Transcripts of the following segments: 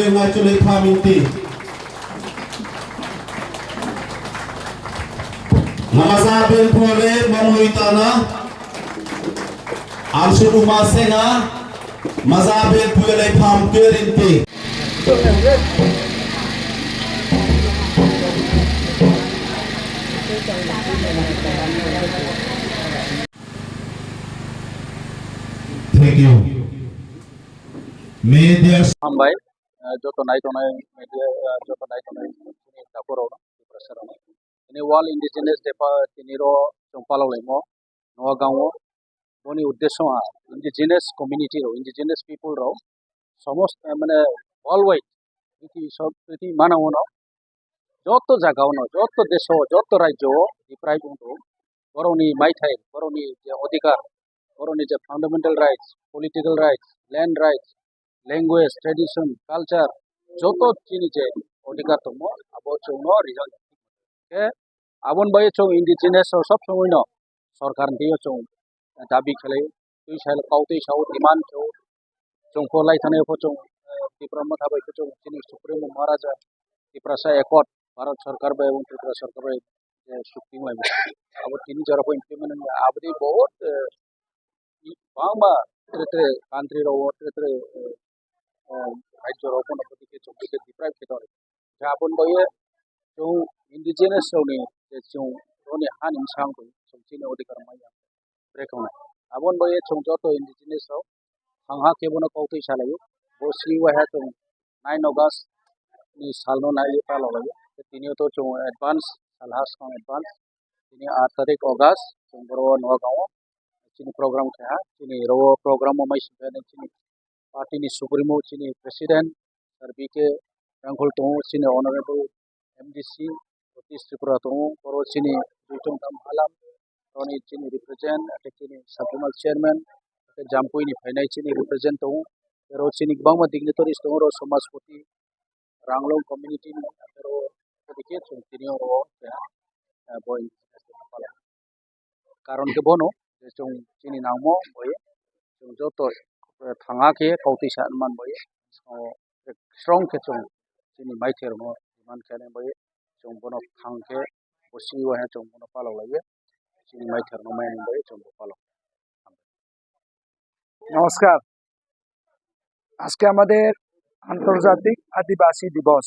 pule ngai chule phaminti namaza ben pole mamui tana alsuru masenga maza ben pule pham kerinti Thank you. May there Hambai, Joto Naitonai, Joto Naitonai, Taporo, Prasarana. In a wall indigenous depa, Tiniro, Chompalo Lemo, Noagamo, Boni Udesha, indigenous community, indigenous people, somos worldwide, pretty Manaono, Joto Zagano, Joto Deso, Joto Rajo, the Pride Undo, Boroni Maitai, Boroni Odika, Boroni fundamental rights, political rights, land rights. Language, tradition, culture, joto chini je odikar tomo abo chungno rizal ke abon baye chung indigenous sob chungno sarkar ndiyo chung dabi khale tui sal kautei sau demand cho chungko lai thane pho chung diprama thabai pho chung chini supreme maharaja diprasa accord bharat sarkar ba ebong tripura sarkar ba shukti mai abo tini jara ko implement abdi bahut bangma tre country ro tre राज्य रोपण होती के चौकी के deprive के तौर जाबन बये जो इंडिजिनस होने जो रोने हान इंसान को चौकी ने अधिकार माया ब्रेकना आबन बये चौजो तो इंडिजिनस हो हांगा के बनो कौते सालायो बोसी वह तो 9 अगस्त नि सालनो नाइ पालो लगे तिनियो तो जो एडवांस सालहास का एडवांस तिनि 8 तारिख अगस्त जोंबरो नगाव चिनि प्रोग्राम था चिनि रो प्रोग्राम मै सिबने चिनि पार्टी नि सुप्रीमो चिनि प्रेसिडेंट सरबीके रंगुल तो चिनि ऑनरेबल एमडीसी सतीश त्रिपुरा तो और चिनि जुटम दाम हालाम रोनी चिनि रिप्रेजेंट चिनि सब्जोनल चेयरमैन जामपुई नि फाइनाइ चिनि रिप्रेजेंट तो रो चिनि गोबां डिग्निटरीज तो रो समाजपति रांगलों कम्युनिटी नि रो दिके चिनि रो बय कारण के बोनो जों चिनि नामो बय जों जतो थांगा के कौती मान बये स्ट्रॉन्ग के चों चिनि माइथेर मो मान खाने बये जों बनो थांग के बसी वह जों बनो पालो लगे चिनि माइथेर नो मैन बये जों पालो নমস্কার আজকে আমাদের আন্তর্জাতিক আদিবাসী দিবস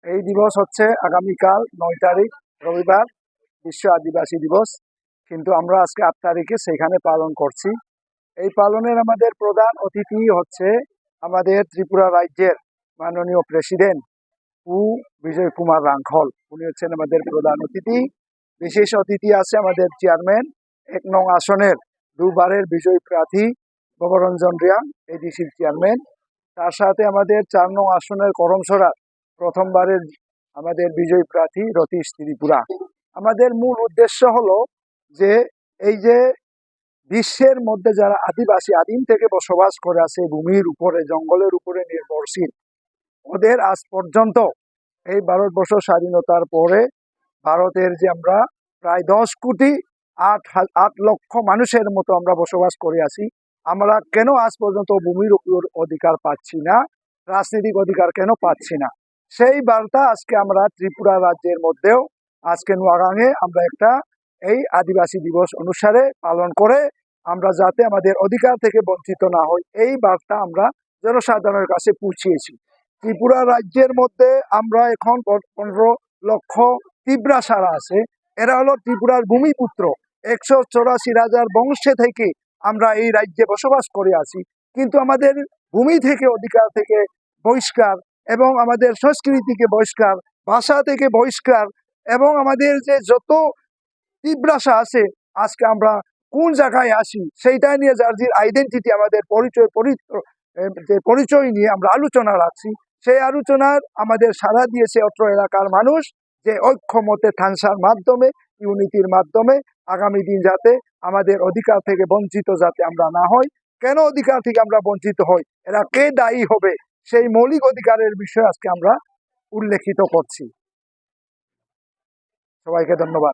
এই দিবস হচ্ছে আগামীকাল 9 তারিখ রবিবার বিশ্ব আদিবাসী দিবস কিন্তু আমরা আজকে 8 তারিখে সেখানে পালন করছি এই পালনের আমাদের প্রধান অতিথি হচ্ছে আমাদের ত্রিপুরা রাজ্যের মাননীয় প্রেসিডেন্ট পু বিজয় কুমার রাংখল উনি হচ্ছেন আমাদের প্রধান অতিথি বিশেষ অতিথি আছে আমাদের চেয়ারম্যান 1 নং আসনের দুবারের বিজয়ী প্রার্থী ভবরঞ্জন রিয়াং এডিসির চেয়ারম্যান তার সাথে আমাদের 4 নং আসনের করমছড়া প্রথমবারের আমাদের বিজয়ী প্রার্থী রতীশ ত্রিপুরা আমাদের মূল উদ্দেশ্য হলো যে এই যে বিশ্বের মধ্যে যারা আদিবাসী আদিম থেকে বসবাস করে আছে ভূমির উপরে জঙ্গলের উপরে নির্ভরশীল ওদের আজ পর্যন্ত এই ভারতবর্ষ স্বাধীনতার পরে ভারতের যে আমরা প্রায় 10 কোটি 8 লক্ষ মানুষের মতো আমরা বসবাস করে আছি আমরা কেন আজ পর্যন্ত ভূমির উপর অধিকার পাচ্ছি না রাজনৈতিক অধিকার কেন পাচ্ছি না সেই বার্তা আজকে আমরা ত্রিপুরা রাজ্যের মধ্যেও আজকে নোয়াগাঁয়ে আমরা একটা এই আদিবাসী দিবস অনুসারে পালন করে আমরা যাতে আমাদের অধিকার থেকে বঞ্চিত না হই এই বার্তা আমরা জনসাধারণের কাছে পৌঁছিয়েছি ত্রিপুরা রাজ্যের মধ্যে আমরা এখন 15 লক্ষ ত্রিপুরা সারা আছে এরা হলো ত্রিপুরার ভূমিপুত্র 184,000 বংশে থেকে আমরা এই রাজ্যে বসবাস করে আছি কিন্তু আমাদের ভূমি থেকে অধিকার থেকে বহিষ্কার এবং আমাদের সংস্কৃতিকে বহিষ্কার ভাষা থেকে বহিষ্কার এবং আমাদের যে যত ত্রিপুরাসা আছে আজকে আমরা কোন জায়গায় আসি সেইটা নিয়ে যার যে আইডেন্টিটি আমাদের পরিচয় নিয়ে আমরা আলোচনা রাখছি সেই আলোচনার আমাদের সাড়া দিয়েছে অত্র এলাকার মানুষ যে ঐক্যমতে থানসার মাধ্যমে ইউনিটির মাধ্যমে আগামী দিন যাতে আমাদের অধিকার থেকে বঞ্চিত যাতে আমরা না হই কেন অধিকার থেকে আমরা বঞ্চিত হই এরা কে দায়ী হবে সেই মৌলিক অধিকারের বিষয়ে আজকে আমরা উল্লেখিত করছি সবাইকে ধন্যবাদ